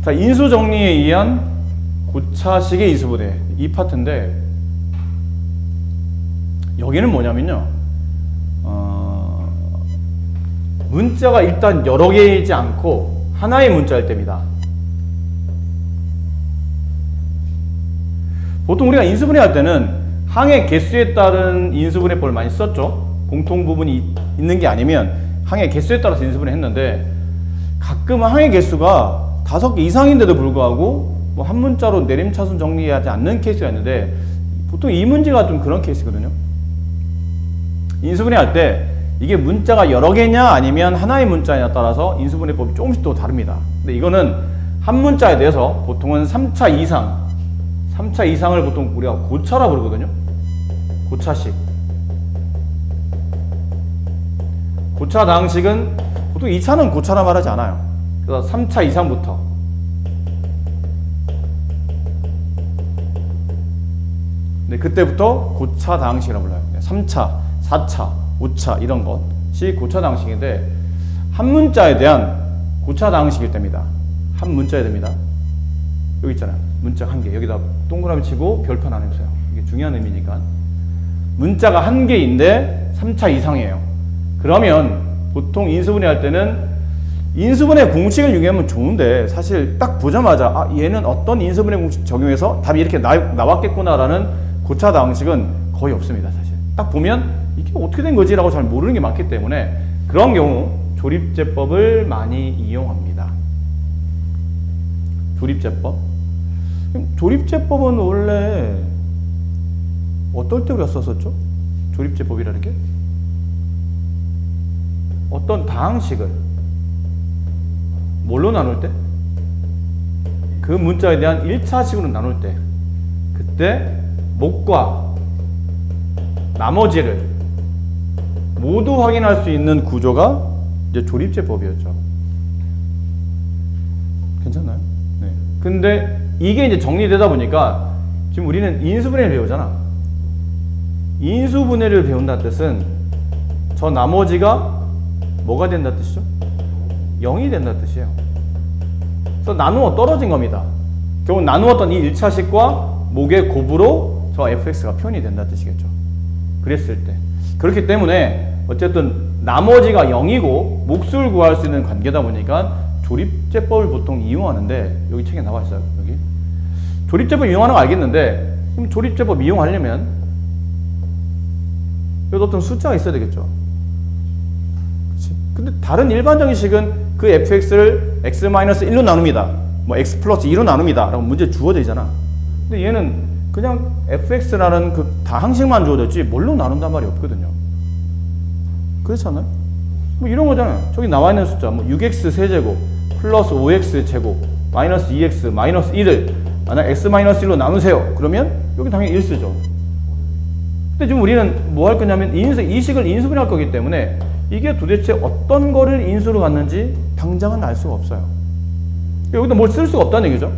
자, 인수 정리에 의한 고차식의 인수분해 이 파트인데 여기는 뭐냐면요. 문자가 일단 여러 개이지 않고 하나의 문자일 때입니다. 보통 우리가 인수분해 할 때는 항의 개수에 따른 인수분해법을 많이 썼죠. 공통 부분이 있는 게 아니면 항의 개수에 따라서 인수분해 했는데 가끔 항의 개수가 5개 이상인데도 불구하고 뭐 한 문자로 내림차순 정리하지 않는 케이스가 있는데 보통 이 문제가 좀 그런 케이스거든요. 인수분해 할 때 이게 문자가 여러 개냐 아니면 하나의 문자냐에 따라서 인수분해법이 조금씩 또 다릅니다. 근데 이거는 한 문자에 대해서 보통은 3차 이상을 보통 우리가 고차라 부르거든요. 고차식. 고차 다항식은 보통 2차는 고차라 말하지 않아요. 그래서 3차 이상부터 네, 그때부터 고차 다항식이라고 불러요. 3차, 4차, 5차 이런 것이 고차 다항식인데 한 문자에 대한 고차 다항식일 때입니다. 한 문자에 됩니다. 여기 있잖아요. 문자 한 개. 여기다 동그라미 치고 별표 하나 해주세요. 이게 중요한 의미니까. 문자가 한 개인데 3차 이상이에요. 그러면 보통 인수분해 할 때는 인수분해 공식을 이용하면 좋은데 사실 딱 보자마자 아, 얘는 어떤 인수분해 공식 적용해서 답이 이렇게 나왔겠구나라는 고차 다항식은 거의 없습니다. 사실 딱 보면 이게 어떻게 된 거지? 라고 잘 모르는 게 많기 때문에 그런 경우 조립제법을 많이 이용합니다. 조립제법. 조립제법은 원래 어떨 때 우리가 썼었죠? 조립제법이라는 게? 어떤 다항식을 뭘로 나눌 때? 그 문자에 대한 1차식으로 나눌 때 그때 목과 나머지를 모두 확인할 수 있는 구조가 이제 조립제법이었죠. 괜찮나요? 네. 근데 이게 이제 정리되다 보니까 지금 우리는 인수분해를 배우잖아. 인수분해를 배운다는 뜻은 저 나머지가 뭐가 된다는 뜻이죠? 0이 된다는 뜻이에요. 그래서 나누어 떨어진 겁니다. 결국 나누었던 이 1차식과 목의 곱으로 저 fx가 표현이 된다는 뜻이겠죠. 그랬을 때. 그렇기 때문에 어쨌든 나머지가 0이고 몫을 구할 수 있는 관계다 보니까 조립제법을 보통 이용하는데 여기 책에 나와 있어요. 여기. 조립제법 이용하는 거 알겠는데 그럼 조립제법 이용하려면 여기 어떤 숫자가 있어야 되겠죠. 그치? 근데 다른 일반적인 식은 그 fx를 x-1로 나눕니다. 뭐 x 플러스 2로 나눕니다. 라고 문제 주어져 있잖아. 근데 얘는 그냥 fx라는 그 다항식만 주어졌지 뭘로 나눈단 말이 없거든요. 그렇지 않나요? 뭐 이런 거잖아요. 저기 나와 있는 숫자 뭐 6x 세제곱 플러스 5x 제곱 마이너스 2x 마이너스 1을 만약 x-1로 나누세요. 그러면 여기 당연히 1 쓰죠. 근데 지금 우리는 뭐 할 거냐면 이 식을 인수분해 할 거기 때문에 이게 도대체 어떤 거를 인수로 갔는지 당장은 알 수가 없어요. 여기다 뭘 쓸 수가 없다는 얘기죠.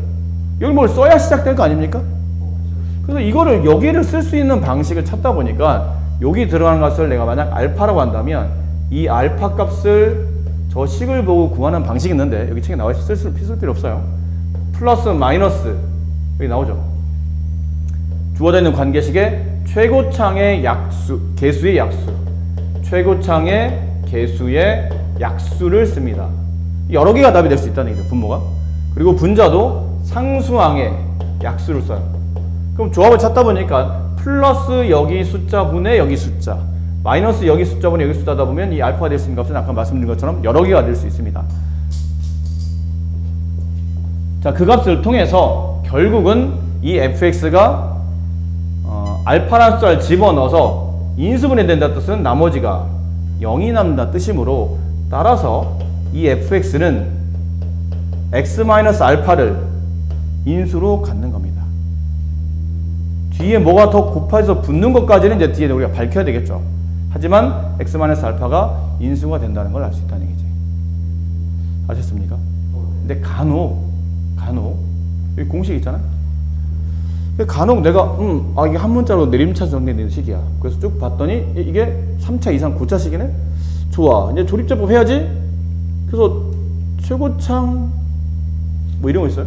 여기 뭘 써야 시작될 거 아닙니까? 그래서 이거를 여기를 쓸 수 있는 방식을 찾다 보니까 여기 들어가는 값을 내가 만약 알파라고 한다면 이 알파 값을 저 식을 보고 구하는 방식이 있는데 여기 책에 나와 있어 쓸 필요 없어요. 플러스 마이너스 여기 나오죠. 주어져 있는 관계식의 최고창의 약수, 개수의 약수, 최고창의 개수의 약수를 씁니다. 여러 개가 답이 될 수 있다는 얘기죠. 분모가. 그리고 분자도 상수항의 약수를 써요. 그럼 조합을 찾다 보니까 플러스 여기 숫자 분의 여기 숫자 마이너스 여기 숫자 분의 여기 숫자다 보면 이 알파가 될 수 있는 값은 아까 말씀드린 것처럼 여러 개가 될 수 있습니다. 자, 그 값을 통해서 결국은 이 fx가 알파라는 숫자를 집어넣어서 인수분해 된다는 뜻은 나머지가 0이 남는다는 뜻이므로 따라서 이 fx는 x-알파를 인수로 갖는 겁니다. 뒤에 뭐가 더 곱해서 붙는 것까지는 이제 뒤에 우리가 밝혀야 되겠죠. 하지만 x-알파가 인수가 된다는 걸 알 수 있다는 얘기지. 아셨습니까? 근데 간혹 여기 공식 있잖아요. 간혹 내가 이게 한 문자로 내림차순 정리되는 식이야. 그래서 쭉 봤더니 이게 3차 이상 고차식이네? 좋아. 이제 조립제법 해야지. 그래서 최고창 뭐 이런 거 있어요.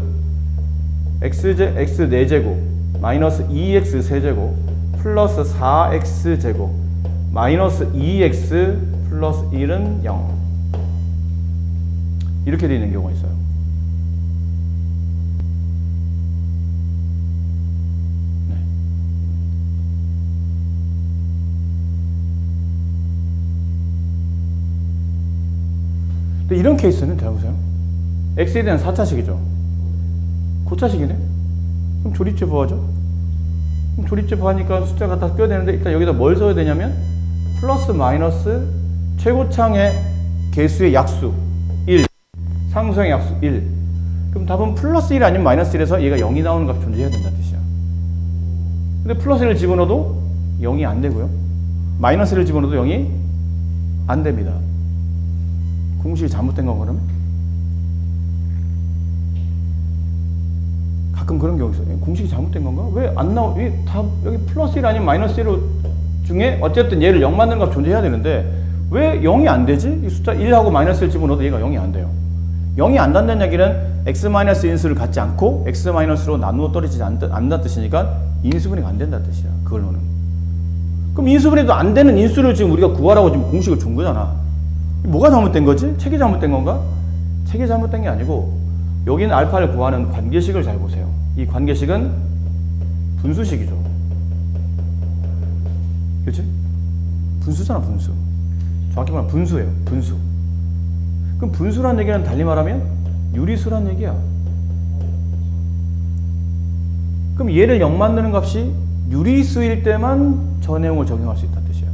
x 4제곱 마이너스 2x 세제곱 플러스 4x제곱 마이너스 2x 플러스 1은 0 이렇게 되어 있는 경우가 있어요. 네. 근데 이런 케이스는 잘 보세요. x에 대한 4차식이죠. 고차식이네. 그럼 조립제보하죠. 그럼 조립제보하니까 숫자 갖다 써야 되는데 일단 여기다 뭘 써야 되냐면 플러스 마이너스 최고창의 개수의 약수 1 상수의 약수 1. 그럼 답은 플러스 1 아니면 마이너스 1에서 얘가 0이 나오는 값이 존재해야 된다는 뜻이야. 근데 플러스 1을 집어넣어도 0이 안 되고요. 마이너스 1을 집어넣어도 0이 안 됩니다. 공식이 잘못된 거 그러면? 가끔 그런 경우 있어요. 공식이 잘못된 건가? 왜 안 나오, 왜 다 여기 플러스 1 아니면 마이너스 1 중에 어쨌든 얘를 0 만드는 값 존재해야 되는데 왜 0이 안 되지? 이 숫자 1하고 마이너스 1 집어넣어도 얘가 0이 안 돼요. 0이 안 된다는 얘기는 x- 인수를 갖지 않고 x-로 나누어 떨어지지 않는다는 뜻이니까 인수분해가 안 된다는 뜻이야. 그걸로는. 그럼 인수분해도 안 되는 인수를 지금 우리가 구하라고 지금 공식을 준 거잖아. 뭐가 잘못된 거지? 책이 잘못된 건가? 책이 잘못된 게 아니고 여기는 알파를 구하는 관계식을 잘 보세요. 이 관계식은 분수식이죠. 그렇지? 분수잖아, 분수. 정확히 말하면 분수예요, 분수. 그럼 분수란 얘기는 달리 말하면 유리수란 얘기야. 그럼 얘를 0 만드는 값이 유리수일 때만 저 내용을 적용할 수 있다는 뜻이에요.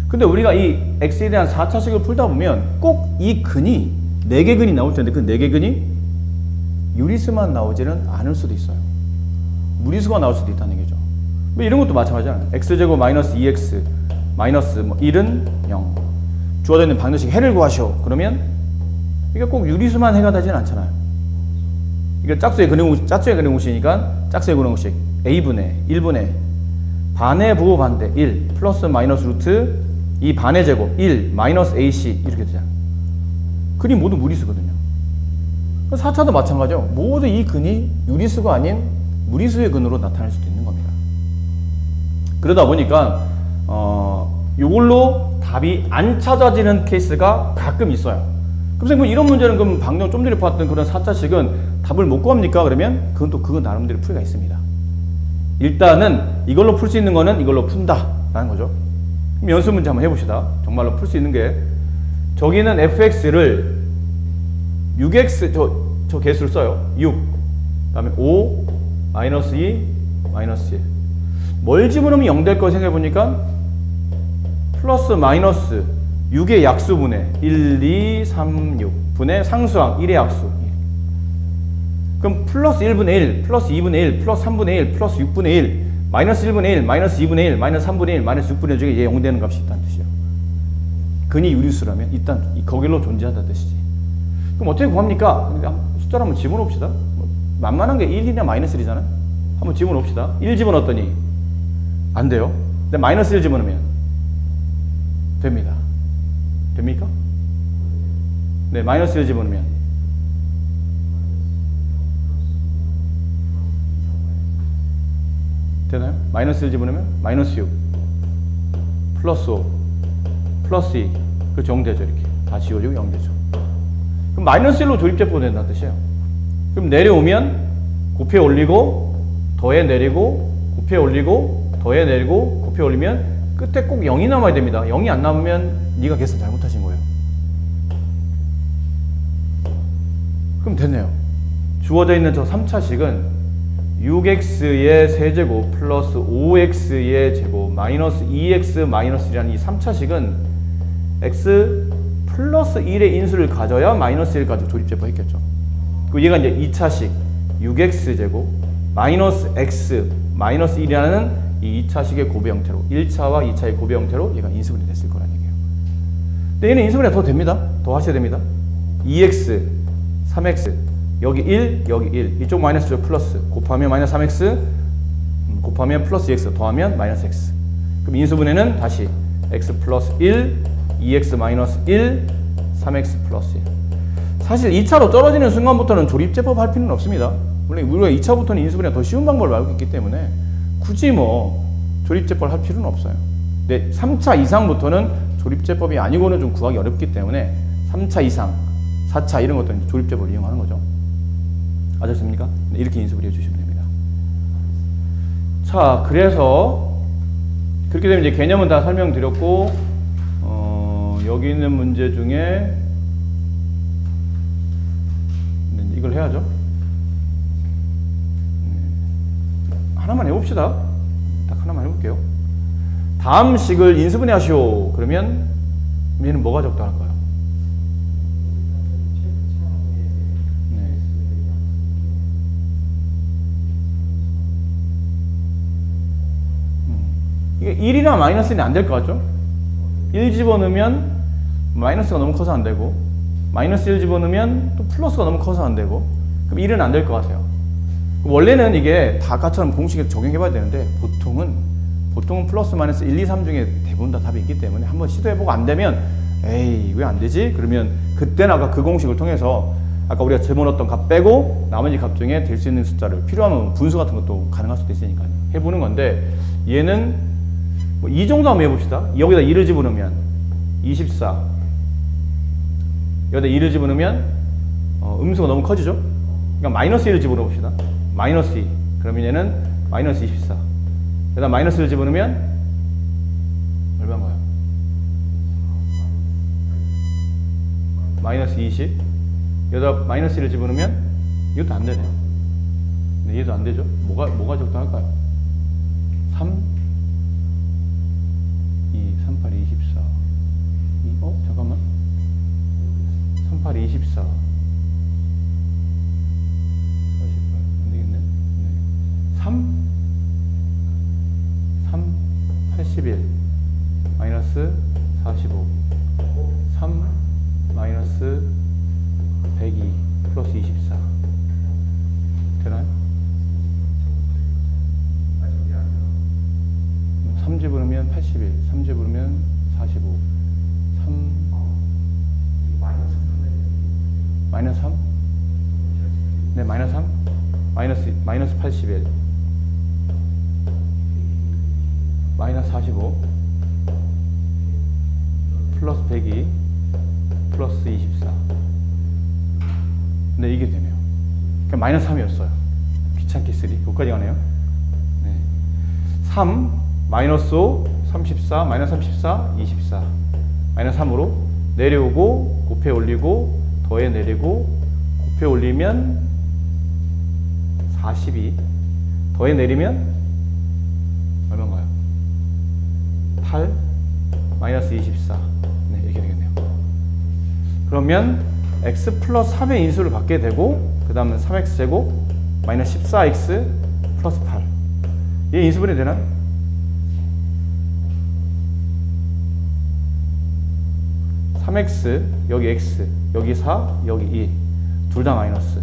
근데 우리가 이 x에 대한 4차식을 풀다 보면 꼭 이 근이 4개 근이 나올 텐데 그 4개 근이 유리수만 나오지는 않을 수도 있어요. 무리수가 나올 수도 있다는 얘기죠. 뭐 이런 것도 마찬가지잖아요. x제곱 마이너스 2x 마이너스 1은 0. 주어져 있는 방정식 해를 구하시오. 그러면 이게 꼭 유리수만 해가 되진 않잖아요. 이게 짝수의 근해공식이니까 짝수의 근해공식 a분의 1분의 반의 부호 반대 1 플러스 마이너스 루트 이 반의 제곱 1 마이너스 ac 이렇게 되잖아요. 근이 모두 무리수거든요. 4차도 마찬가지죠. 모두 이 근이 유리수가 아닌 무리수의 근으로 나타날 수도 있는 겁니다. 그러다 보니까 이걸로 답이 안 찾아지는 케이스가 가끔 있어요. 그럼 선생님 이런 문제는 그럼 방금 좀 전에 봤던 그런 4차식은 답을 못 구합니까? 그러면 그건 나름대로 풀이가 있습니다. 일단은 이걸로 풀 수 있는 거는 이걸로 푼다라는 거죠. 그럼 연습 문제 한번 해봅시다. 정말로 풀 수 있는 게 저기는 fx를 6x 저 개수를 써요. 6 그다음에 5 마이너스 2 마이너스 1 뭘 집어넣으면 0 될 거 생각해보니까 플러스 마이너스 6의 약수분의 1, 2, 3, 6 분의 상수항 1의 약수. 그럼 플러스 1분의 1, 플러스 2분의 1, 플러스 3분의 1, 플러스 6분의 1, 마이너스 1분의 1, 마이너스 2분의 1, 마이너스 3분의 1, 마이너스 6분의 1 중에 얘 0 되는 값이 있다는 뜻이에요. 근이 유리수라면 일단 거길로 존재한다는 뜻이지. 그럼 어떻게 구합니까? 숫자를 한번 집어넣읍시다. 만만한 게 1이나 마이너스 1이잖아요. 한번 집어넣읍시다. 1 집어넣었더니 안 돼요. 근데 마이너스 1 집어넣으면 됩니다. 됩니까? 네, 마이너스 1 집어넣으면 되나요? 마이너스 1 집어넣으면 마이너스 6 플러스 5 플러스 2 그렇죠. 0 되죠. 이렇게 다 지워지고 0 되죠. 그럼 마이너스 1로 조립제법 된다는 뜻이에요. 그럼 내려오면 곱해 올리고 더해 내리고 곱해 올리고 더해 내리고 곱해 올리면 끝에 꼭 0이 남아야 됩니다. 0이 안 남으면 네가 계산 잘못하신 거예요. 그럼 됐네요. 주어져 있는 저 3차식은 6x의 세제곱 플러스 5x의 제곱 마이너스 2x 마이너스 1이라는 이 3차식은 x 플러스 1의 인수를 가져야 마이너스 1을 가지고 조립제법 했겠죠. 그리고 얘가 이제 2차식 6x제곱 마이너스 x 마이너스 1이라는 이 2차식의 고배 형태로 1차와 2차의 고배 형태로 얘가 인수분해 됐을 거라는 얘기예요. 근데 얘는 인수분해 더 됩니다. 더 하셔야 됩니다. 2x 3x 여기 1 여기 1 이쪽 마이너스 저 플러스 곱하면 마이너스 3x 곱하면 플러스 2x 더하면 마이너스 x. 그럼 인수분해는 다시 x 플러스 1 2x 마이너스 1 3x 플러스 1 사실 2차로 떨어지는 순간부터는 조립제법 할 필요는 없습니다. 물론 우리가 2차부터는 인수분해가 더 쉬운 방법을 알고 있기 때문에 굳이 뭐 조립제법을 할 필요는 없어요. 근데 3차 이상부터는 조립제법이 아니고는 좀 구하기 어렵기 때문에 3차 이상, 4차 이런 것들은 조립제법을 이용하는 거죠. 아셨습니까? 네, 이렇게 인수분해 해주시면 됩니다. 자, 그래서 그렇게 되면 이제 개념은 다 설명드렸고, 여기 있는 문제 중에 이걸 해야죠. 하나만 해봅시다. 딱 하나만 해볼게요. 다음 식을 인수분해 하시오. 그러면 얘는 뭐가 적당할까요? 네. 이게 1이나 마이너스는 안 될 것 같죠? 1 집어넣으면 마이너스가 너무 커서 안 되고, 마이너스 1 집어넣으면 또 플러스가 너무 커서 안 되고, 그럼 1은 안 될 것 같아요. 원래는 이게 다 아까처럼 공식에 적용해 봐야 되는데, 보통은 플러스 마이너스 1, 2, 3 중에 대부분 다 답이 있기 때문에 한번 시도해보고 안 되면, 에이, 왜 안 되지? 그러면 그때는 아까 그 공식을 통해서 아까 우리가 집어넣었던 값 빼고 나머지 값 중에 될 수 있는 숫자를 필요하면 분수 같은 것도 가능할 수도 있으니까 해보는 건데, 얘는 뭐 이 정도 한번 해봅시다. 여기다 2를 집어넣으면 24. 여기다 2를 집어넣으면 음수가 너무 커지죠? 그러니까 마이너스 1을 집어넣읍시다. 마이너스 2. 그러면 얘는 마이너스 24. 여기다 마이너스 1을 집어넣으면 얼마인가요? 마이너스 20. 여기다 마이너스 1을 집어넣으면 이것도 안 되네요. 근데 얘도 안 되죠? 뭐가 적당할까요? 3, 2, 3, 8, 24. 잠깐만. 3, 8, 24. 48. 안 되겠네. 네. 3, 81. 마이너스 45. 3, 마이너스 102. 플러스 24. 되나요? 3 집으면 81. 3 집으면 45. 3. 마이너스 3? 네, 마이너스 3? 마이너스 81. 마이너스 45. 플러스 102. 플러스 24. 네, 이게 되네요. 그러니까 마이너스 3이었어요. 귀찮게 쓰리. 여기까지 가네요. 네. 3, 마이너스 5, 34, 마이너스 34, 24. 마이너스 3으로 내려오고, 곱해 올리고, 더해 내리고, 곱해 올리면 42. 더해 내리면 얼마인가요? 8, 마이너스 24. 네, 이렇게 되겠네요. 그러면 x 플러스 3의 인수를 받게 되고, 그 다음은 3x제곱 마이너스 14x 플러스 8. 얘 인수분해 되나요? x, 여기 x, 여기 4, 여기 2. 둘 다 마이너스.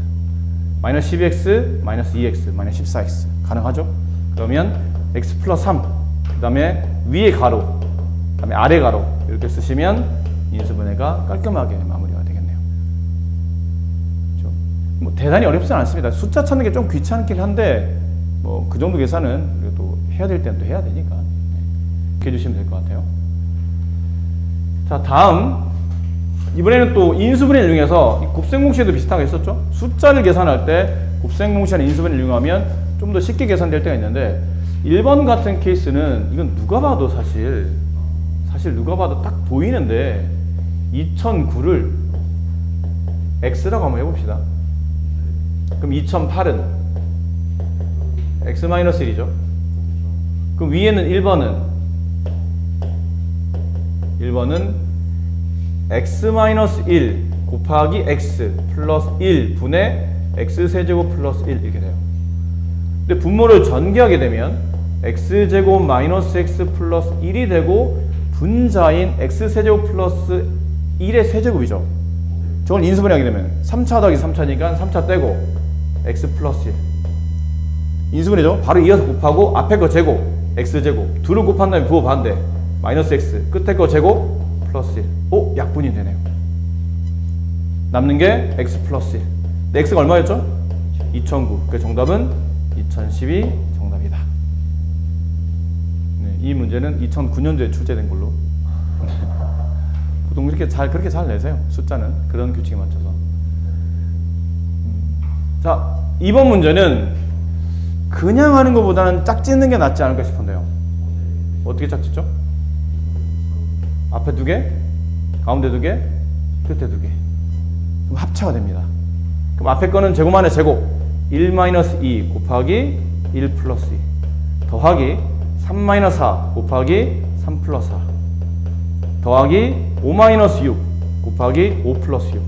마이너스 12x, 마이너스 2x, 마이너스 14x. 가능하죠? 그러면 x 플러스 3. 그 다음에 위에 가로, 그 다음에 아래 가로. 이렇게 쓰시면 인수분해가 깔끔하게 마무리가 되겠네요. 그렇죠? 뭐 대단히 어렵진 않습니다. 숫자 찾는 게 좀 귀찮긴 한데, 뭐 그 정도 계산은 우리가 또 해야 될 때는 또 해야 되니까. 이렇게 해주시면 될 것 같아요. 자, 다음. 이번에는 또 인수분해를 이용해서 곱셈공식에도 비슷하게 했었죠. 숫자를 계산할 때 곱셈공식이나 인수분해를 이용하면 좀 더 쉽게 계산될 때가 있는데, 1번 같은 케이스는 이건 누가 봐도 사실 누가 봐도 딱 보이는데 2009를 x라고 한번 해봅시다. 그럼 2008은 x-1이죠. 그럼 위에는 1번은 x-1 곱하기 x 플러스 1 분의 x세제곱 플러스 1 이렇게 돼요. 근데 분모를 전개하게 되면 x제곱 마이너스 x 플러스 1이 되고, 분자인 x세제곱 플러스 1의 세제곱이죠. 저걸 인수분해 하게 되면 3차 더하기 3차니까 3차 떼고 x 플러스 1. 인수분해죠. 바로 이어서 곱하고 앞에 거 제곱 x제곱, 둘을 곱한 다음에 부호 반대 마이너스 x, 끝에 거 제곱 플러스 1. 오, 약분이 되네요. 남는 게 x 플러스 1. 근데 x가 얼마였죠? 2009. 그 정답은 2012 정답이다. 네, 이 문제는 2009년도에 출제된 걸로. 보통 그렇게 잘 내세요. 숫자는 그런 규칙에 맞춰서. 자, 이번 문제는 그냥 하는 것보다는 짝짓는 게 낫지 않을까 싶은데요. 어떻게 짝짓죠? 앞에 2개, 가운데 2개, 끝에 2개. 그럼 합차가 됩니다. 그럼 앞에 거는 제곱 안에 제곱 1-2 곱하기 1 플러스 2 더하기 3-4 곱하기 3 플러스 4 더하기 5-6 곱하기 5 플러스 6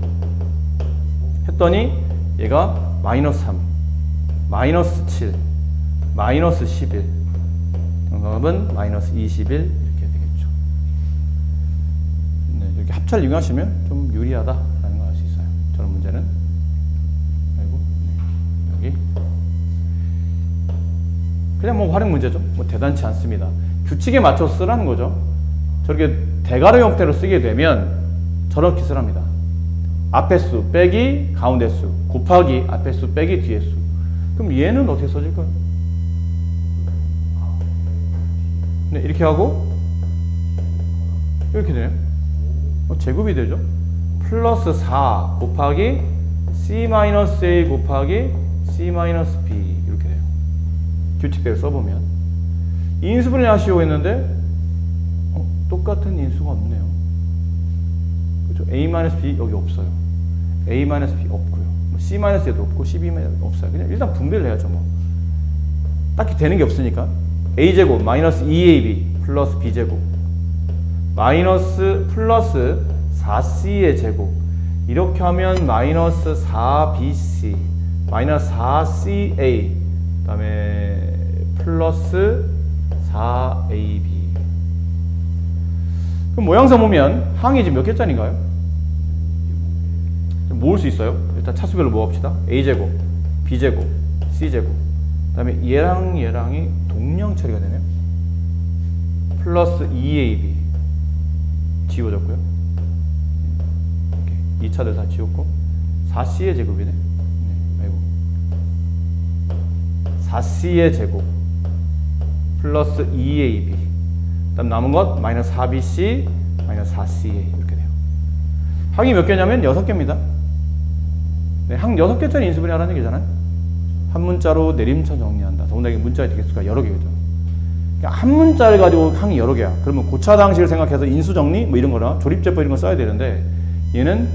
했더니 얘가 마이너스 3, 마이너스 7, 마이너스 11 정답은 마이너스 21 이렇게 되겠죠. 네, 이렇게 합차를 이용하시면 좀 유리하다라는 걸 알 수 있어요. 저런 문제는. 그리고 여기 그냥 뭐 활용 문제죠. 뭐 대단치 않습니다. 규칙에 맞춰서 쓰라는 거죠. 저렇게 대괄호 형태로 쓰게 되면 저렇게 쓰랍니다. 앞에 수 빼기 가운데 수 곱하기 앞에 수 빼기 뒤에 수. 그럼 얘는 어떻게 써질까요? 네, 이렇게 하고 이렇게 되네요. 제곱이 되죠. 플러스 4 곱하기 c-a 곱하기 c-b 이렇게 돼요. 규칙대로 써보면 인수분해 하시오 했는데 똑같은 인수가 없네요. 그렇죠? a-b 여기 없어요. a-b 없고요. c-에도 없고 c-b에도 없어요. 그냥 일단 분배를 해야죠. 뭐 딱히 되는 게 없으니까 a제곱 마이너스 2ab 플러스 b제곱 마이너스 플러스 4c의 제곱 이렇게 하면 마이너스 4bc 마이너스 4ca 그 다음에 플러스 4ab. 그럼 모양상 보면 항이 지금 몇 개짜리인가요? 모을 수 있어요. 일단 차수별로 모읍시다. a제곱, b제곱, c제곱 그 다음에 얘랑이 동량 처리가 되네요. 플러스 2ab 지워졌고요. 이렇게 2차들 다 지웠고 4c의 제곱이네. 아이고 4c의 제곱 플러스 2ab 그 다음 남은 것 마이너스 4bc 마이너스 4ca 이렇게 돼요. 항이 몇 개냐면 6개입니다. 네, 항 6개짜리 인수분해 하라는 얘기잖아요. 한 문자로 내림차 정리한다. 더군다나 이게 문자의 개수가 여러 개거든. 그러니까 한 문자를 가지고 항이 여러 개야. 그러면 고차 방식을 생각해서 인수 정리 뭐 이런 거나 조립제법 이런 거 써야 되는데 얘는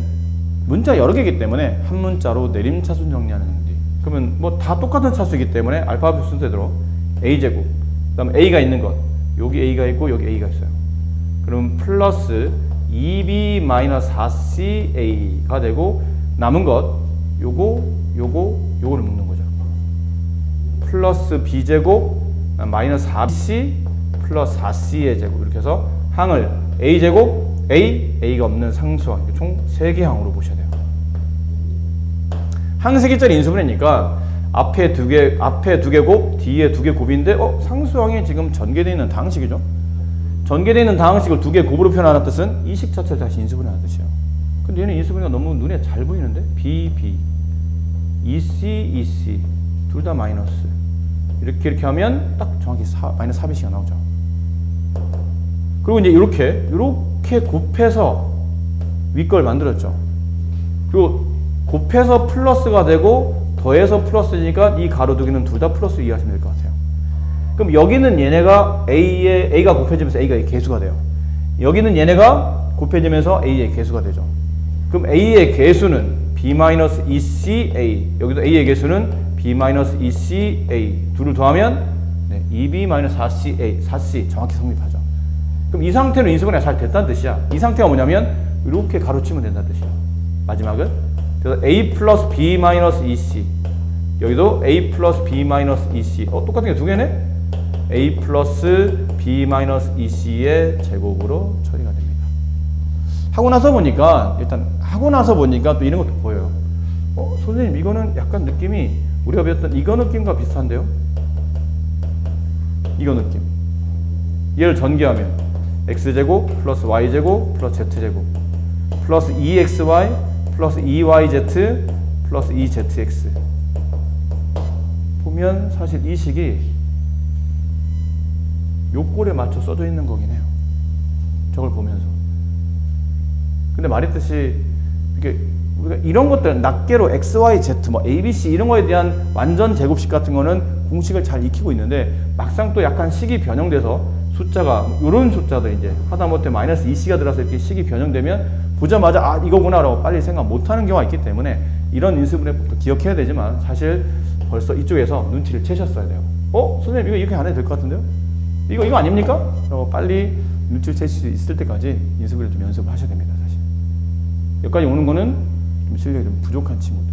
문자 여러 개이기 때문에 한 문자로 내림차순 정리하는 건데. 그러면 뭐 다 똑같은 차수이기 때문에 알파벳 순서대로 a제곱 그다음에 a가 있는 것 여기 a가 있고 여기 a가 있어요. 그럼 플러스 2b-4ca가 되고 남은 것 요거를 묶는 거죠. 플러스 b제곱 마이너스 4bc 플러스 4c의 제곱 이렇게 해서 항을 a제곱 a가 없는 상수항 총 3개 항으로 보셔야 돼요. 항 3개짜리 인수분해니까 앞에 2개 곱 뒤에 2개 곱인데 상수항이 지금 전개되어 있는 다항식이죠. 전개되어 있는 다항식을 2개 곱으로 표현하는 뜻은 이 식 자체를 다시 인수분해하는 뜻이에요. 근데 얘는 인수분해가 너무 눈에 잘 보이는데 b, EC 둘 다 마이너스 이렇게 하면 딱 정확히 마이너스 4bc가 나오죠. 그리고 이제 이렇게 곱해서 윗걸 만들었죠. 그리고 곱해서 플러스가 되고 더해서 플러스니까 이 가로 두 개는 둘 다 플러스 이해하시면 될 것 같아요. 그럼 여기는 얘네가 A가 곱해지면서 A가 개수가 돼요. 여기는 얘네가 곱해지면서 A의 개수가 되죠. 그럼 A의 개수는 B-2CA 여기도 A의 개수는 B-2CA 둘을 더하면 2B-4CA 4C 정확히 성립하죠. 그럼 이 상태로 인수분해가 잘 됐다는 뜻이야. 이 상태가 뭐냐면 이렇게 가로치면 된다는 뜻이야. 마지막은 그래서 A 플러스 B-EC 여기도 A 플러스 B-EC 똑같은 게 두 개네? A 플러스 B-EC의 제곱으로 처리가 됩니다. 하고 나서 보니까 또 이런 것도 보여요. 선생님 이거는 약간 느낌이 우리가 배웠던 이거 느낌과 비슷한데요? 이거 느낌. 얘를 전개하면 x제곱 플러스 y제곱 플러스 z제곱 플러스 2xy 플러스 2yz 플러스 2zx. 보면 사실 이 식이 요꼴에 맞춰 써져 있는 거긴 해요. 저걸 보면서. 근데 말했듯이 이게 우리가 이런 것들 낱개로 x, y, z, 뭐 a, b, c 이런 거에 대한 완전 제곱식 같은 거는 공식을 잘 익히고 있는데 막상 또 약간 식이 변형돼서 숫자가 이런 숫자들 이제 하다못해 마이너스 2c가 들어서 이렇게 식이 변형되면 보자마자 아 이거구나라고 빨리 생각 못하는 경우가 있기 때문에 이런 인수분해법도 기억해야 되지만 사실 벌써 이쪽에서 눈치를 채셨어야 돼요. 선생님 이거 이렇게 안 해도 될 것 같은데요? 이거 아닙니까? 라고 빨리 눈치를 채실 수 있을 때까지 인수분해를 좀 연습을 하셔야 됩니다. 사실 여기까지 오는 거는 좀 실력이 좀 부족한 친구들,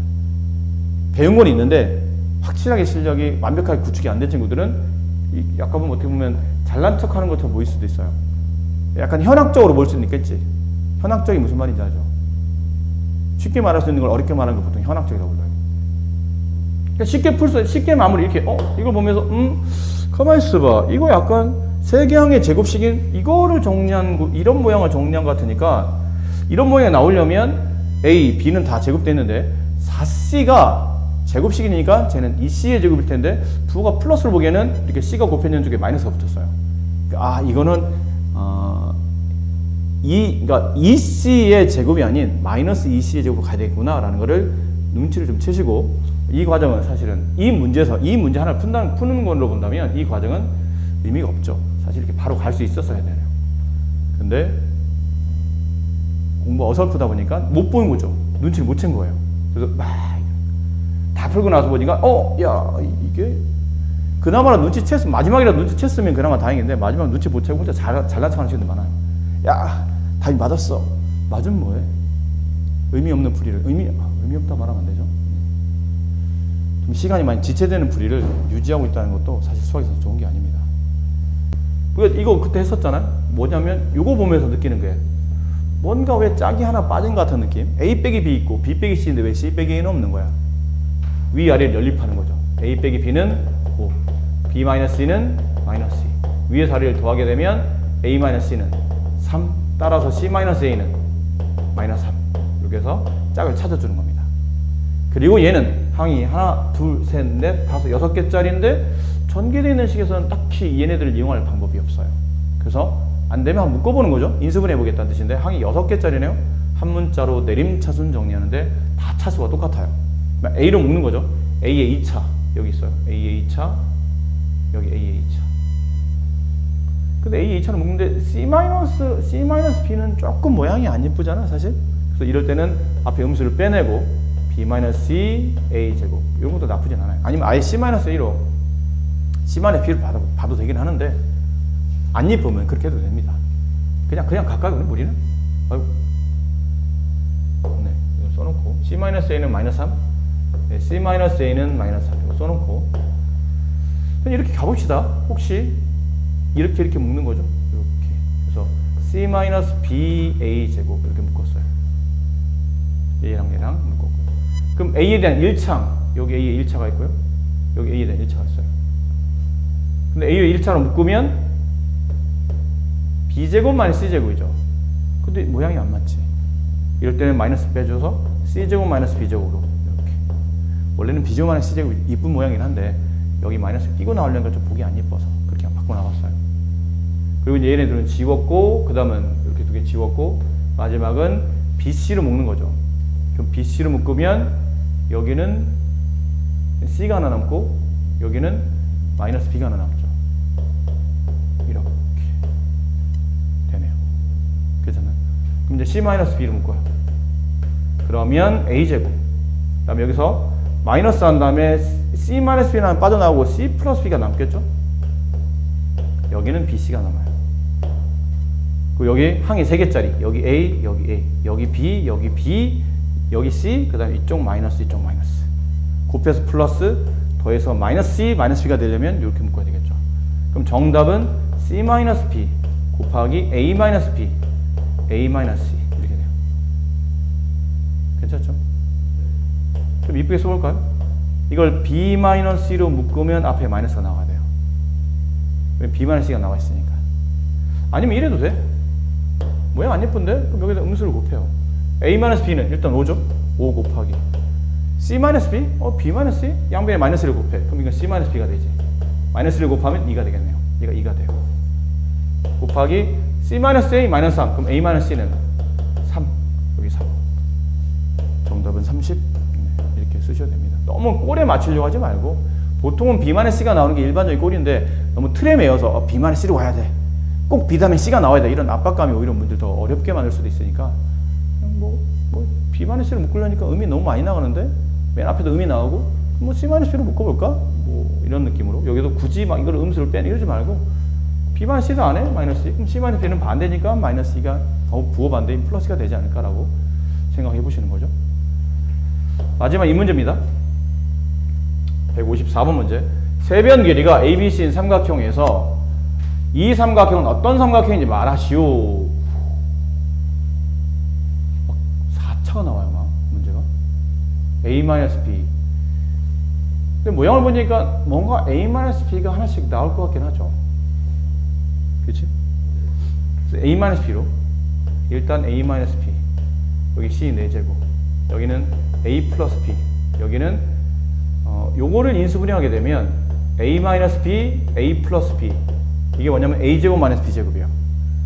배운 건 있는데 확실하게 실력이 완벽하게 구축이 안 된 친구들은 약간 보면 어떻게 보면 잘난 척하는 것처럼 보일 수도 있어요. 약간 현학적으로 볼 수는 있겠지. 현학적이 무슨 말인지 알죠? 쉽게 말할 수 있는 걸 어렵게 말하는 걸 보통 현학적이라고 불러요. 그러니까 쉽게 마무리 이렇게 이걸 보면서 가만히 있어봐. 이거 약간 세개항의 제곱식인 이거를 정리한 이런 모양을 정리한 것 같으니까 이런 모양이 나오려면 A, B는 다 제곱됐는데 4C가 제곱식이니까 쟤는 2C의 제곱일 텐데 부호가 플러스를 보기에는 이렇게 C가 곱해진 쪽에 마이너스가 붙었어요. 아 이거는 그러니까 2C의 제곱이 아닌 마이너스 2C의 제곱으로 가야 되겠구나 라는 거를 눈치를 좀 채시고, 이 과정은 사실은 이 문제 하나를 푸는 걸로 본다면 이 과정은 의미가 없죠. 사실 이렇게 바로 갈 수 있었어야 돼요. 근데 공부 어설프다 보니까 못 보는 거죠. 눈치를 못 챈 거예요. 그래서 다 풀고 나서 보니까 야 이게 그나마 눈치챘으면 마지막이라도 눈치챘으면 그나마 다행인데 마지막 눈치 못 채고 혼자 잘난 척하는 친구들 많아요. 야 답이 맞았어. 맞으면 뭐해? 의미 없는 풀이를 의미 없다 말하면 안 되죠. 좀 시간이 많이 지체되는 풀이를 유지하고 있다는 것도 사실 수학에서 좋은 게 아닙니다. 이거 그때 했었잖아요. 뭐냐면 이거 보면서 느끼는 게 뭔가 왜 짝이 하나 빠진 것 같은 느낌? A 빼기 B 있고 B 빼기 C인데 왜 C 빼기 A는 없는 거야? 위아래를 연립하는 거죠. A 빼기 B는 5, B 마이너스 C는 마이너스 2. 위에서 아래를 더하게 되면 A 마이너스 C는 3, 따라서 C 마이너스 A는 마이너스 3. 이렇게 해서 짝을 찾아주는 겁니다. 그리고 얘는 항이 하나, 둘, 셋, 넷, 다섯, 6개짜리인데 전개되어 있는 식에서는 딱히 얘네들을 이용할 방법이 없어요. 그래서 안 되면 한번 묶어보는 거죠. 인수분해 해보겠다는 뜻인데 항이 6개짜리네요. 한 문자로 내림차순 정리하는데 다 차수가 똑같아요. A로 묶는 거죠. A의 2차 여기 있어요. A의 2차 여기 A의 2차. 근데 A의 2차는 묶는데 C-B는 조금 모양이 안 예쁘잖아 사실. 그래서 이럴 때는 앞에 음수를 빼내고 B-C A 제곱 이런 것도 나쁘진 않아요. 아니면 아예 C-A로 C-B를 봐도 되긴 하는데 안 예쁘면 그렇게 해도 됩니다. 그냥 갈까요? 우리는? 아이고. 네, 이거 써놓고 C-A는 마이너스 3, 네, C-A는 마이너스 3 이거 써놓고 이렇게 가봅시다. 혹시 이렇게 묶는 거죠. 이렇게 그래서 C-BA 제곱 이렇게 묶었어요. 얘랑 묶었고 그럼 A에 대한 1창 여기 A에 1차가 있고요. 여기 A에 대한 1차가 있어요. 근데 A에 1차로 묶으면 B제곱 마이너스 C제곱이죠. 근데 모양이 안 맞지. 이럴 때는 마이너스 빼줘서 C제곱 마이너스 B제곱으로 이렇게. 원래는 B제곱 마이너스 C제곱이 이쁜 모양이긴 한데 여기 마이너스 끼고 나오려니까 좀 보기 안 예뻐서 그렇게 바꿔 나갔어요. 그리고 이제 얘네들은 지웠고 그 다음은 이렇게 두 개 지웠고 마지막은 BC로 묶는 거죠. 그럼 BC로 묶으면 여기는 C가 하나 남고 여기는 마이너스 B가 하나 남죠. 이렇게 되네요. 괜찮나요? 그럼 이제 C-B를 묶어요. 그러면 A제곱. 그 다음에 여기서 마이너스 한 다음에 C-B는 빠져나오고 C 플러스 B가 남겠죠? 여기는 BC가 남아요. 그리고 여기 항이 3개짜리. 여기 A, 여기 A, 여기 B, 여기 B, 여기 C, 그 다음에 이쪽 마이너스, 이쪽 마이너스. 곱해서 플러스, 더해서 마이너스 C, 마이너스 B가 되려면 이렇게 묶어야 되겠죠. 그럼 정답은 C-B 곱하기 A-B, A-C 이렇게 돼요. 괜찮죠? 좀 이쁘게 써볼까요? 이걸 B-C로 묶으면 앞에 마이너스가 나와야 돼요. 왜 B-C가 나와 있으니까. 아니면 이래도 돼. 모양 안 예쁜데? 그럼 여기다 음수를 곱해요. A-B는 일단 5죠? 5 곱하기 C-B? B-C? 양변에 마이너스를 곱해. 그럼 이건 C-B가 되지. 마이너스를 곱하면 2가 되겠네요. 얘가 2가 돼요. 곱하기 C-A-3. 그럼 A-C는 3. 여기 3. 정답은 30. 네, 이렇게 쓰셔도 됩니다. 너무 꼴에 맞추려고 하지 말고, 보통은 B-C가 나오는 게 일반적인 꼴인데 너무 틀에 매여서 B-C로 와야 돼. 꼭 B 다음에 C가 나와야 돼. 이런 압박감이 오히려 문제를 더 어렵게 만들 수도 있으니까 B-C를 묶으려니까 음이 너무 많이 나가는데 맨 앞에도 음이 나오고 C-B로 묶어볼까? 이런 느낌으로 여기도 굳이 막 이걸 음수를 빼는 이러지 말고 B-C도 안 해? 마이너스 2. 그럼 C-B는 반대니까 마이너스 2가 부호 반대인 플러스가 되지 않을까라고 생각해 보시는 거죠. 마지막 이 문제입니다. 154번 문제. 세변 길이가 ABC인 삼각형에서 이 삼각형은 어떤 삼각형인지 말하시오. 4차가 나와요, 막 문제가. A-B. 근데 모양을 보니까 뭔가 A-B가 하나씩 나올 것 같긴 하죠. 그치? A-B로 일단 A-B. 여기 C 4제곱. 여기는 A 플러스 B. 여기는 요거를 인수분해하게 되면 A-B, A 플러스 B. 이게 뭐냐면 A제곱 마이너스 B제곱이에요.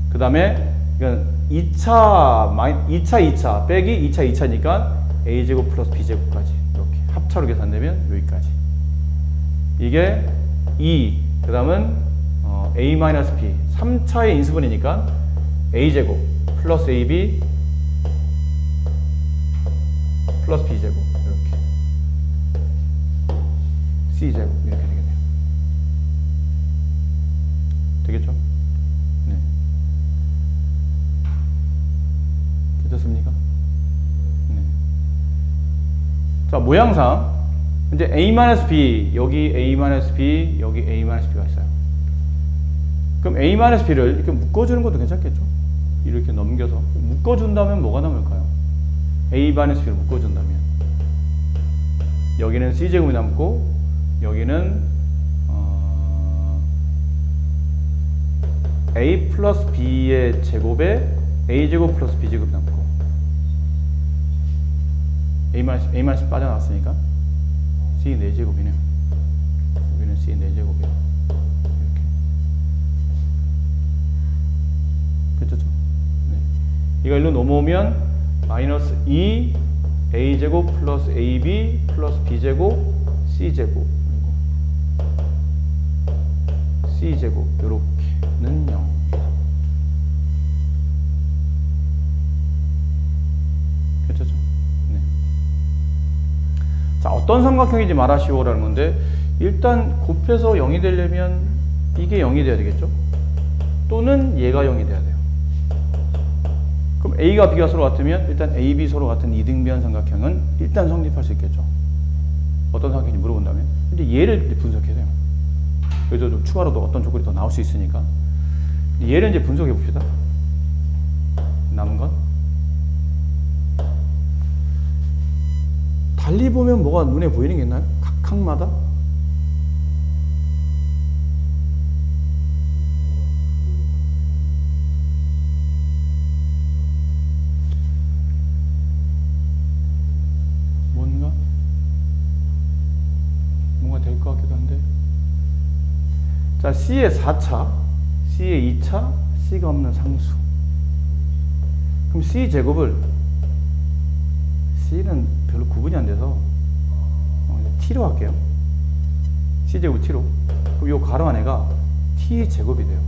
그 다음에 이건 2차 빼기 2차니까 A제곱 플러스 B제곱까지 이렇게 합차로 계산되면 여기까지. 이게 2, 그 다음은 A-B 3차의 인수분해니까 A제곱 플러스 AB 플러스 B제곱 이렇게 C제곱 이렇게 되겠네요. 되겠죠? 네. 괜찮습니까? 네. 자, 모양상 이제 A-B, 여기 A-B, 여기 A-B가 있어요. 그럼 A-B를 이렇게 묶어주는 것도 괜찮겠죠? 이렇게 넘겨서 묶어준다면 뭐가 남을까요? A-B를 묶어준다면 여기는 C제곱이 남고 여기는 A 플러스 B의 제곱에 A제곱 플러스 B제곱이 남고 A-C 빠져나왔으니까 C 4제곱이네요. 여기는 C 4제곱이에요. 이렇게. 괜찮죠? 네. 이거 일로 넘어오면 마이너스 2 A제곱 플러스 AB 플러스 B제곱 C제곱 그리고 C제곱 요렇게는 0. 괜찮죠? 네. 자, 어떤 삼각형인지 말하시오라는 건데 일단 곱해서 0이 되려면 이게 0이 돼야 되겠죠? 또는 얘가 0이 돼야 돼요. 그럼 A가 B가 서로 같으면 일단 A, B 서로 같은 이등변 삼각형은 일단 성립할 수 있겠죠. 어떤 삼각형인지 물어본다면 이제 얘를 분석해야 돼요. 여기서 좀 추가로도 어떤 조건이 더 나올 수 있으니까 얘를 이제 분석해 봅시다. 남은 건 달리 보면 뭐가 눈에 보이는 게 있나요? 각각마다? 뭔가 될 것 같기도 한데. 자, C의 4차, C의 2차, C가 없는 상수. 그럼 C 제곱을 C는 별로 구분이 안 돼서 T로 할게요. C 제곱 T로. 그럼 요 가로 안에가 T 제곱이 돼요.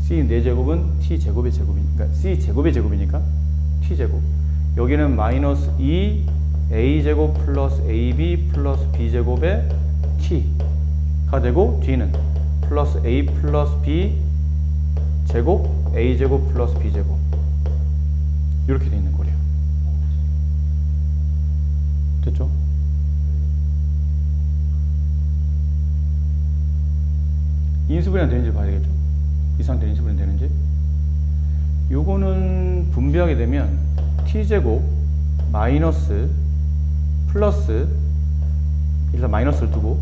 C 4제곱은 T 제곱의 제곱이니까 C 제곱의 제곱이니까 T 제곱. 여기는 마이너스 2 A제곱 플러스 AB 플러스 B제곱의 T가 되고 뒤는 플러스 A 플러스 B 제곱 A제곱 플러스 B제곱 이렇게 되어 있는 거래요. 됐죠? 인수분해 되는지 봐야 되겠죠? 이 상태로 인수분해 되는지. 요거는 분배하게 되면 T제곱 마이너스 플러스 일단 마이너스를 두고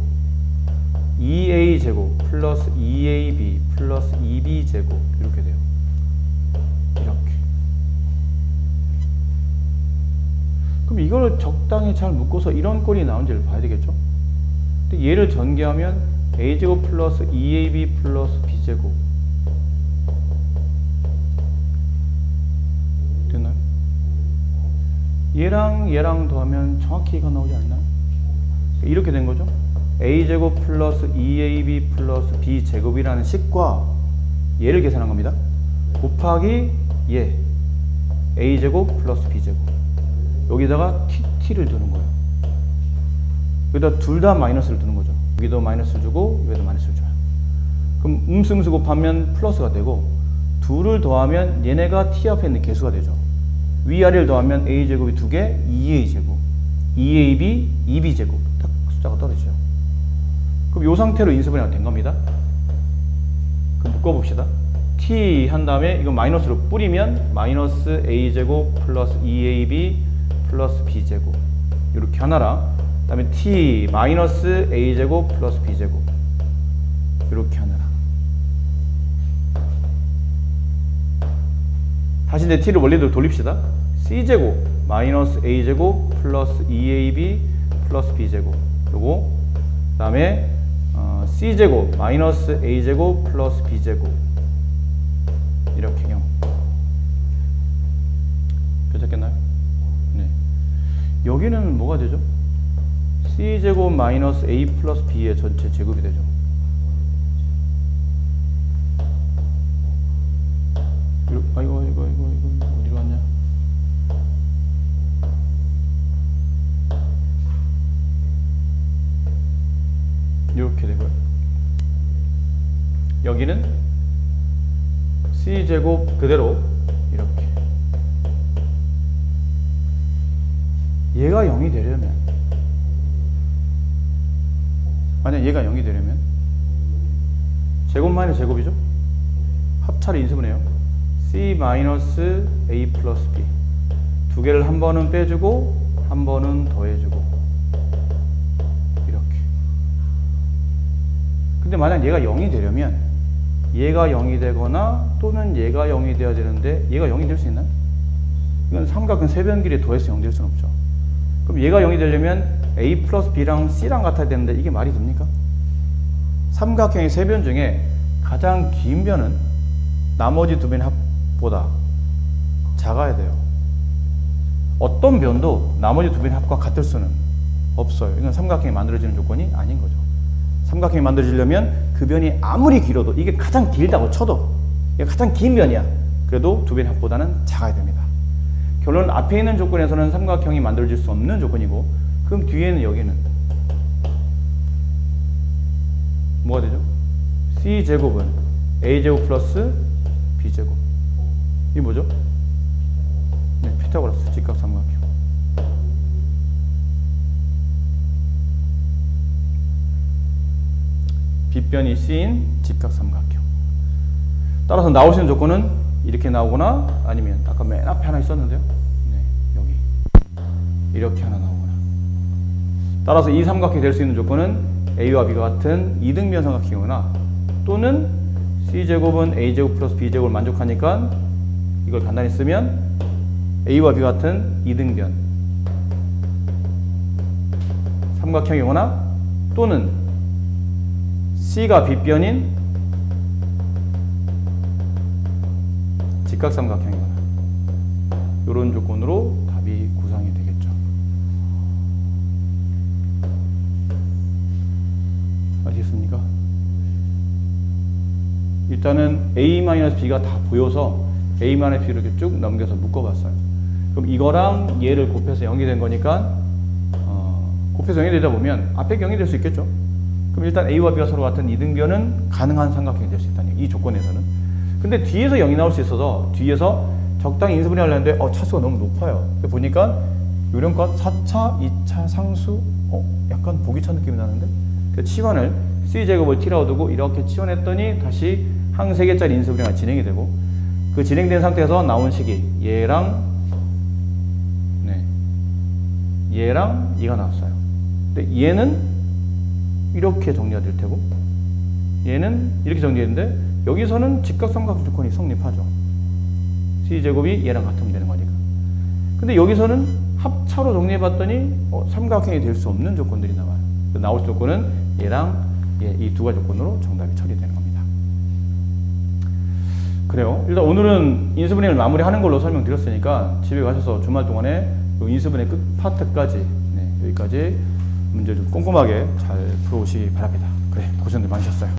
2a제곱 플러스 2ab 플러스 2b제곱 이렇게 돼요. 이렇게. 그럼 이걸 적당히 잘 묶어서 이런 꼴이 나온지를 봐야 되겠죠. 근데 얘를 전개하면 a제곱 플러스 2ab 플러스 b제곱 됐나요? 얘랑 더하면 정확히 이거 나오지 않나요? 이렇게 된 거죠. a제곱 플러스 2ab 플러스 b제곱이라는 식과 얘를 계산한 겁니다. 곱하기 얘 a제곱 플러스 b제곱 여기다가 t를 두는 거예요. 여기다 둘 다 마이너스를 두는 거죠. 여기도 마이너스를 주고 여기도 마이너스를 줘요. 그럼 음수 곱하면 플러스가 되고 둘을 더하면 얘네가 t 앞에 있는 개수가 되죠. 위아래를 더하면 a제곱이 2개 2a제곱 2ab 2b제곱 딱 숫자가 떨어지죠. 그럼 이 상태로 인수분해가 된 겁니다. 그럼 묶어봅시다. t 한 다음에 이거 마이너스로 뿌리면 마이너스 a제곱 플러스 2ab 플러스 b제곱 이렇게 하나랑 그 다음에 t 마이너스 a제곱 플러스 b제곱 이렇게 하나랑 다시 이제 t를 원래대로 돌립시다. c제곱 마이너스 a제곱 플러스 2ab 플러스 b제곱 요거 그 다음에 c제곱 마이너스 a제곱 플러스 b제곱 이렇게요. 괜찮겠나요? 네. 여기는 뭐가 되죠? c제곱 마이너스 a 플러스 b의 전체 제곱이 되죠. 이거 어디로 갔냐? 이렇게 되고요. 여기는 c제곱 그대로 이렇게 얘가 0이 되려면 만약 얘가 0이 되려면 제곱 마이너스 제곱이죠? 합차를 인수분해요. c 마이너스 a 플러스 b 두 개를 한 번은 빼주고 한 번은 더해주고 이렇게. 근데 만약 얘가 0이 되려면 얘가 0이 되거나 또는 얘가 0이 되어야 되는데 얘가 0이 될 수 있나요? 이건 삼각형 세변끼리 더해서 0 될 수는 없죠. 그럼 얘가 0이 되려면 a 플러스 b랑 c랑 같아야 되는데 이게 말이 됩니까? 삼각형의 세 변 중에 가장 긴 변은 나머지 두 변의 합보다 작아야 돼요. 어떤 변도 나머지 두 변의 합과 같을 수는 없어요. 이건 삼각형이 만들어지는 조건이 아닌 거죠. 삼각형이 만들어지려면 그 변이 아무리 길어도 이게 가장 길다고 쳐도 이게 가장 긴 변이야. 그래도 두 변의 합보다는 작아야 됩니다. 결론 앞에 있는 조건에서는 삼각형이 만들어질 수 없는 조건이고 그럼 뒤에는 여기는 뭐가 되죠? c제곱은 a제곱 플러스 b제곱 이게 뭐죠? 네, 피타고라스 직각삼각형. 빗변이 c인 직각삼각형. 따라서 나올 수 있는 조건은 이렇게 나오거나 아니면 아까 맨 앞에 하나 있었는데요. 네, 여기 이렇게 하나 나오거나. 따라서 이 삼각형이 될 수 있는 조건은 a와 b가 같은 이등변 삼각형이거나 또는 c제곱은 a제곱 플러스 b제곱을 만족하니까 이걸 간단히 쓰면 a와 b 같은 이등변 삼각형이거나 또는 c가 빗변인 직각삼각형이거나 이런 조건으로 답이 구상이 되겠죠. 아시겠습니까? 일단은 a-b가 다 보여서 a-b를 이렇게 쭉 넘겨서 묶어봤어요. 그럼 이거랑 얘를 곱해서 0이 된 거니까 곱해서 0이 되다 보면 앞에 0이 될 수 있겠죠. 그럼 일단 a와 b가 서로 같은 이등변은 가능한 삼각형이 될 수 있다는 이 조건에서는. 근데 뒤에서 0이 나올 수 있어서 뒤에서 적당히 인수분해 하려는데 차수가 너무 높아요. 보니까 요령껏 4차, 2차 상수 약간 보기 차 느낌이 나는데 그 치환을 c제곱을 t라고 두고 이렇게 치환했더니 다시 항 3개짜리 인수분해가 진행이 되고 그 진행된 상태에서 나온 식이 얘랑 얘랑 얘가 나왔어요. 근데 얘는 이렇게 정리가 될 테고 얘는 이렇게 정리했는데 여기서는 직각삼각형 조건이 성립하죠. c제곱이 얘랑 같으면 되는 거니까. 근데 여기서는 합차로 정리해봤더니 삼각형이 될 수 없는 조건들이 나와요. 나올 조건은 얘랑 이 두 가지 조건으로 정답이 처리되는 겁니다. 그래요. 일단 오늘은 인수분해를 마무리하는 걸로 설명드렸으니까 집에 가셔서 주말 동안에 인수분해 끝 파트까지 여기까지 문제 좀 꼼꼼하게 잘 풀어오시기 바랍니다. 그래, 고생들 많으셨어요.